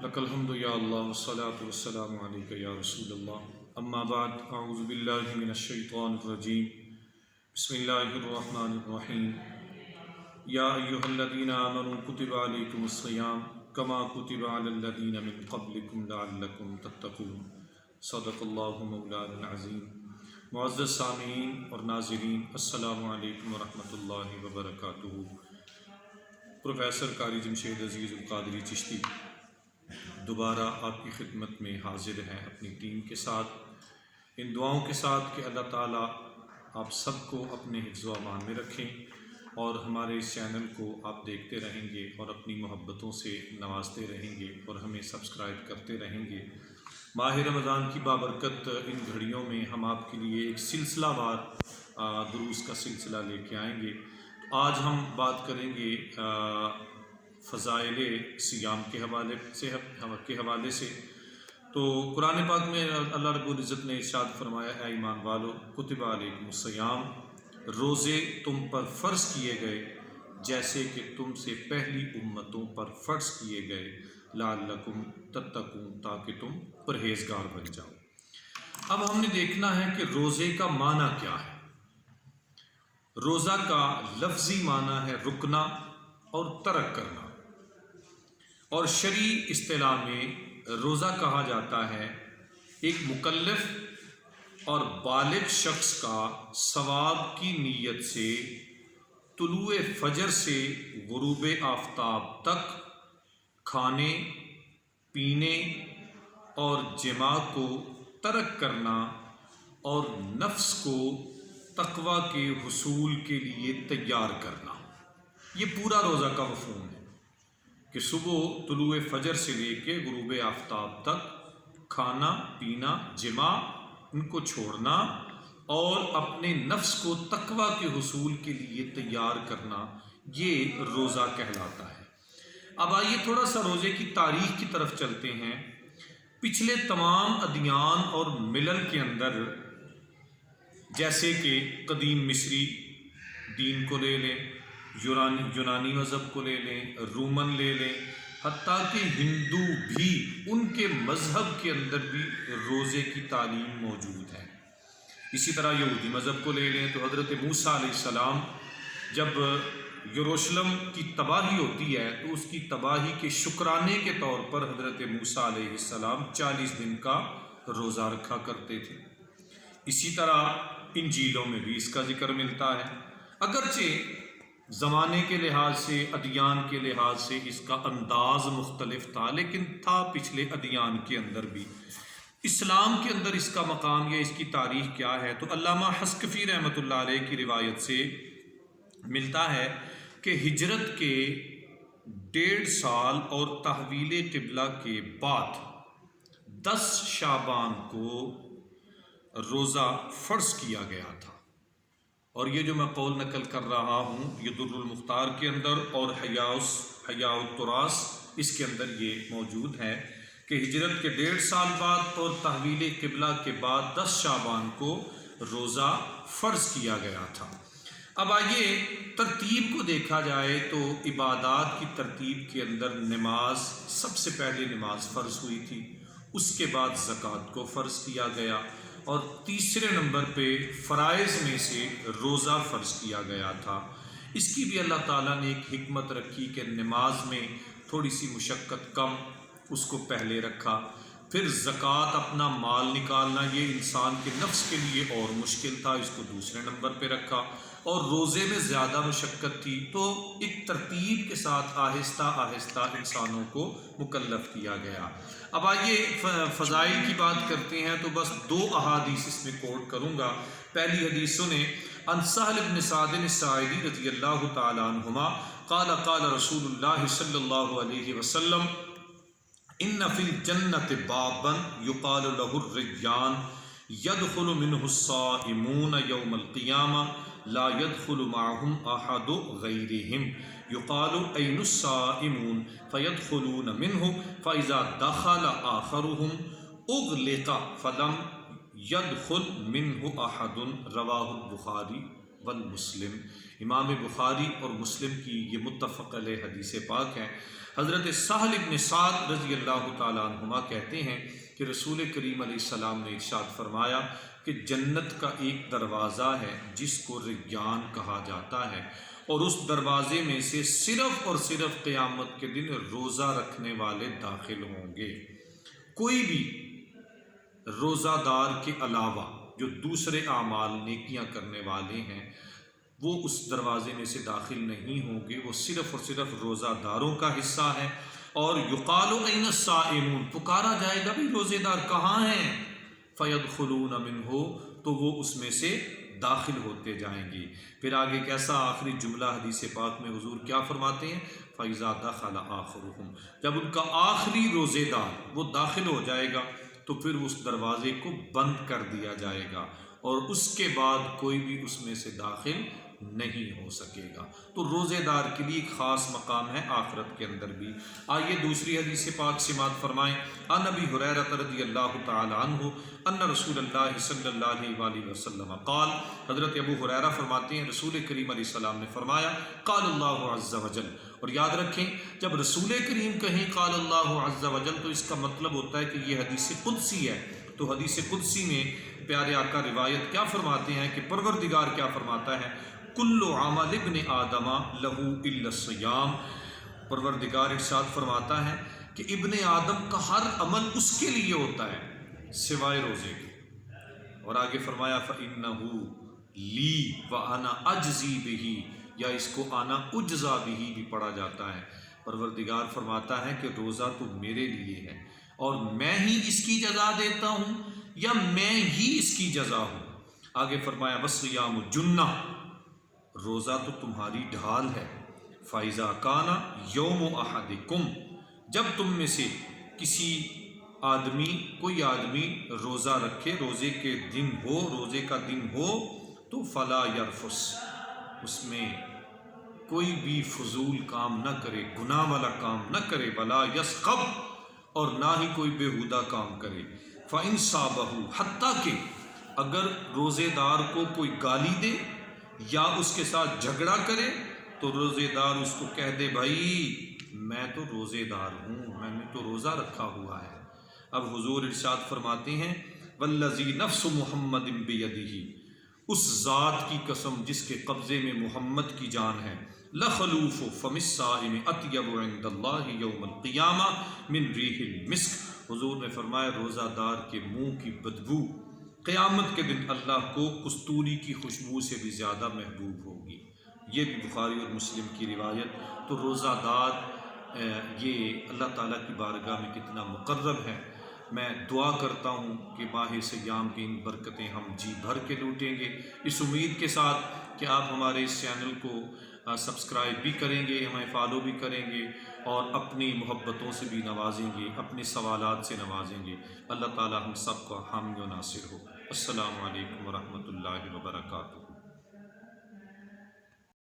لك الحمد يا الله والصلاة والسلام عليك يا رسول الله أما بعد أعوذ بالله من الشيطان الرجيم بسم الله الرحمن الرحيم يا أيها الذين آمنوا كتب عليكم الصيام كما كتب على الذين من قبلكم لعلكم تتقون صدق الله مولانا العظيم۔ معزز سامعین اور ناظرین، السلام علیکم ورحمۃ اللہ وبرکاتہ۔ پروفیسر قاری جمشید عزیز القادری چشتی دوبارہ آپ کی خدمت میں حاضر ہیں اپنی ٹیم کے ساتھ، ان دعاؤں کے ساتھ کہ اللہ تعالیٰ آپ سب کو اپنے حفظ و امان میں رکھیں اور ہمارے اس چینل کو آپ دیکھتے رہیں گے اور اپنی محبتوں سے نوازتے رہیں گے اور ہمیں سبسکرائب کرتے رہیں گے۔ ماہ رمضان کی بابرکت ان گھڑیوں میں ہم آپ کے لیے ایک سلسلہ وار دروس کا سلسلہ لے کے آئیں گے۔ آج ہم بات کریں گے فضائل صیام کے حوالے سے۔ تو قرآن پاک میں اللہ رب العزت نے ارشاد فرمایا، اے ایمان والو کتب علیکم الصیام، روزے تم پر فرض کیے گئے جیسے کہ تم سے پہلی امتوں پر فرض کیے گئے، لعلکم تتقون، تاکہ تم پرہیزگار بن جاؤ۔ اب ہم نے دیکھنا ہے کہ روزے کا معنی کیا ہے۔ روزہ کا لفظی معنی ہے رکنا اور ترک کرنا، اور شرعی اصطلاح میں روزہ کہا جاتا ہے ایک مکلف اور بالغ شخص کا ثواب کی نیت سے طلوع فجر سے غروب آفتاب تک کھانے پینے اور جماع کو ترک کرنا اور نفس کو تقوی کے حصول کے لیے تیار کرنا۔ یہ پورا روزہ کا مفہوم ہے کہ صبح طلوع فجر سے لے کے غروب آفتاب تک کھانا پینا جماع ان کو چھوڑنا اور اپنے نفس کو تقوی کے حصول کے لیے تیار کرنا، یہ روزہ کہلاتا ہے۔ اب آئیے تھوڑا سا روزے کی تاریخ کی طرف چلتے ہیں۔ پچھلے تمام ادیان اور ملل کے اندر، جیسے کہ قدیم مصری دین کو لے لیں، یونانی مذہب کو لے لیں، رومن لے لیں، حتیٰ کہ ہندو بھی، ان کے مذہب کے اندر بھی روزے کی تعلیم موجود ہے۔ اسی طرح یہودی مذہب کو لے لیں تو حضرت موسیٰ علیہ السلام جب یروشلم کی تباہی ہوتی ہے تو اس کی تباہی کے شکرانے کے طور پر حضرت موسیٰ علیہ السلام 40 دن کا روزہ رکھا کرتے تھے۔ اسی طرح انجیلوں میں بھی اس کا ذکر ملتا ہے، اگرچہ زمانے کے لحاظ سے، ادیان کے لحاظ سے اس کا انداز مختلف تھا، لیکن تھا پچھلے ادیان کے اندر بھی۔ اسلام کے اندر اس کا مقام یا اس کی تاریخ کیا ہے تو علامہ حسکفی رحمۃ اللہ علیہ کی روایت سے ملتا ہے کہ ہجرت کے 1.5 سال اور تحویل قبلہ کے بعد 10 شعبان کو روزہ فرض کیا گیا تھا، اور یہ جو میں قول نقل کر رہا ہوں یہ در المختار کے اندر اور حیاء التراث اس کے اندر یہ موجود ہے کہ ہجرت کے 1.5 سال بعد اور تحویل قبلہ کے بعد 10 شعبان کو روزہ فرض کیا گیا تھا۔ اب آئیے ترتیب کو دیکھا جائے تو عبادات کی ترتیب کے اندر نماز، سب سے پہلے نماز فرض ہوئی تھی، اس کے بعد زکوٰۃ کو فرض کیا گیا، اور تیسرے نمبر پہ فرائض میں سے روزہ فرض کیا گیا تھا۔ اس کی بھی اللہ تعالیٰ نے ایک حکمت رکھی کہ نماز میں تھوڑی سی مشقت کم، اس کو پہلے رکھا۔ پھر زکوٰۃ، اپنا مال نکالنا، یہ انسان کے نفس کے لیے اور مشکل تھا، اس کو دوسرے نمبر پہ رکھا، اور روزے میں زیادہ مشقت تھی تو ایک ترتیب کے ساتھ آہستہ آہستہ انسانوں کو مکلف کیا گیا۔ اب آئیے فضائل کی بات کرتے ہیں تو بس 2 احادیث اس میں کوٹ کروں گا۔ پہلی حدیث سنیں، عن سہل بن سعد الساعدی رضی اللہ تعالی عنہما قال قال رسول اللہ صلی اللہ علیہ وسلم ان فی الجنۃ بابا یقال له الریان يدخل منه الصائمون یوم القیامہ لا يدخل معهم احد غیرهم یقال این الصائمون فيدخلون منه فاذا دخل آخرهم اغلق فلم يدخل منه احد، رواہ البخاری والمسلم۔ امام بخاری اور مسلم کی یہ متفق علیہ حدیث پاک ہے۔ حضرت سہل بن سعد رضی اللہ تعالیٰ عنہما کہتے ہیں کہ رسول کریم علیہ السلام نے ارشاد فرمایا کہ جنت کا ایک دروازہ ہے جس کو ریان کہا جاتا ہے، اور اس دروازے میں سے صرف اور صرف قیامت کے دن روزہ رکھنے والے داخل ہوں گے۔ کوئی بھی روزہ دار کے علاوہ جو دوسرے اعمال نیکیاں کرنے والے ہیں وہ اس دروازے میں سے داخل نہیں ہوں گے، وہ صرف اور صرف روزہ داروں کا حصہ ہے۔ اور یقال این الصائمون، پکارا جائے گا بھی روزے دار کہاں ہیں؟ فیدخلون منہ، تو وہ اس میں سے داخل ہوتے جائیں گے۔ پھر آگے کیسا آخری جملہ حدیث پاک میں حضور کیا فرماتے ہیں؟ فَإِذَا دَخَلَ آخِرُهُمْ، جب ان کا آخری روزے دار وہ داخل ہو جائے گا تو پھر اس دروازے کو بند کر دیا جائے گا اور اس کے بعد کوئی بھی اس میں سے داخل نہیں ہو سکے گا۔ تو روزے دار کے لیے ایک خاص مقام ہے آخرت کے اندر بھی۔ آئیے دوسری حدیث پاک سماعت فرمائیں۔ عن ابی ہریرہ رضی اللہ تعالی عنہ ان رسول اللہ صلی اللہ علیہ وسلم قال، حضرت ابو ہریرہ فرماتے ہیں رسول کریم علیہ السلام نے فرمایا قال اللہ عز وجل، اور یاد رکھیں جب رسول کریم کہیں قال اللہ عز وجل تو اس کا مطلب ہوتا ہے کہ یہ حدیث قدسی ہے۔ تو حدیث قدسی میں پیارے آقا روایت کیا فرماتے ہیں کہ پروردگار کیا فرماتا ہے؟ کل عمل ابن آدم لہ الا الصیام، پروردگار ارشاد فرماتا ہے کہ ابن آدم کا ہر عمل اس کے لیے ہوتا ہے سوائے روزے کے۔ اور آگے فرمایا فَإِنَّهُ لِي وَأَنَا أَجْزِي بِهِ، یا اس کو آنا اجزا بھی پڑھا جاتا ہے۔ پروردگار فرماتا ہے کہ روزہ تو میرے لیے ہے اور میں ہی اس کی جزا دیتا ہوں یا میں ہی اس کی جزا ہوں۔ آگے فرمایا وَالصِّيَامُ جُنَّةٌ، روزہ تو تمہاری ڈھال ہے۔ فَإِذَا كَانَ يَوْمُ أَحَدِكُمْ، جب تم میں سے کوئی آدمی روزہ رکھے، روزے کے دن ہو، روزے کا دن ہو تو فَلَا يَرْفُثْ، اس میں کوئی بھی فضول کام نہ کرے، گناہ والا کام نہ کرے، وَلَا يَسْخَبْ، اور نہ ہی کوئی بیہودہ کام کرے۔ فَإِنْ صَابَهُ، حتیٰ کہ اگر روزے دار کو کوئی گالی دے یا اس کے ساتھ جھگڑا کرے تو روزے دار اس کو کہہ دے بھائی میں تو روزے دار ہوں، میں نے تو روزہ رکھا ہوا ہے۔ اب حضور ارشاد فرماتے ہیں والذی نفس محمد بیدہ، اس ذات کی قسم جس کے قبضے میں محمد کی جان ہے، لخلوف فم الصائم اطیب عند اللہ یوم القیامہ من ریح المسک، حضور نے فرمایا روزہ دار کے منہ کی بدبو قیامت کے دن اللہ کو کستوری کی خوشبو سے بھی زیادہ محبوب ہوگی۔ یہ بھی بخاری اور مسلم کی روایت۔ تو روزہ دار یہ اللہ تعالیٰ کی بارگاہ میں کتنا مقرب ہے۔ میں دعا کرتا ہوں کہ ماہ سیام کی ان برکتیں ہم جی بھر کے لوٹیں گے، اس امید کے ساتھ کہ آپ ہمارے اس چینل کو سبسکرائب بھی کریں گے، ہمیں فالو بھی کریں گے اور اپنی محبتوں سے بھی نوازیں گے، اپنے سوالات سے نوازیں گے۔ اللہ تعالیٰ ہم سب کا حامی و ناصر ہو۔ السلام علیکم ورحمۃ اللہ وبرکاتہ۔